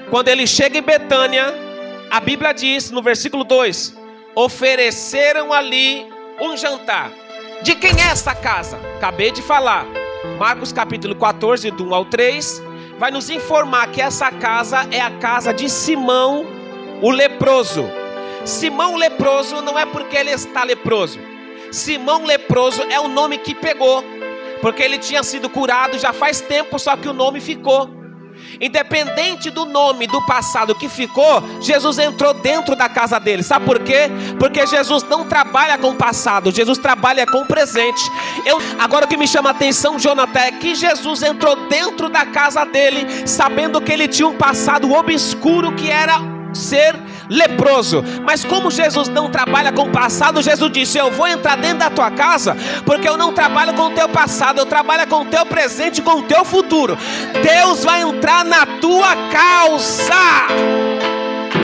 Quando ele chega em Betânia, a Bíblia diz no versículo 2: ofereceram ali um jantar. De quem é essa casa? Acabei de falar. Marcos capítulo 14, do 1 ao 3, vai nos informar que essa casa é a casa de Simão, o leproso. Simão leproso não é porque ele está leproso. Simão leproso é o nome que pegou, porque ele tinha sido curado já faz tempo, só que o nome ficou. Independente do nome, do passado que ficou, Jesus entrou dentro da casa dele. Sabe por quê? Porque Jesus não trabalha com o passado, Jesus trabalha com o presente. Agora o que me chama a atenção, Jonathan, é que Jesus entrou dentro da casa dele, sabendo que ele tinha um passado obscuro, que era ser leproso. Mas como Jesus não trabalha com o passado, Jesus disse: eu vou entrar dentro da tua casa, porque eu não trabalho com o teu passado, eu trabalho com o teu presente, com o teu futuro. Deus vai entrar na tua casa.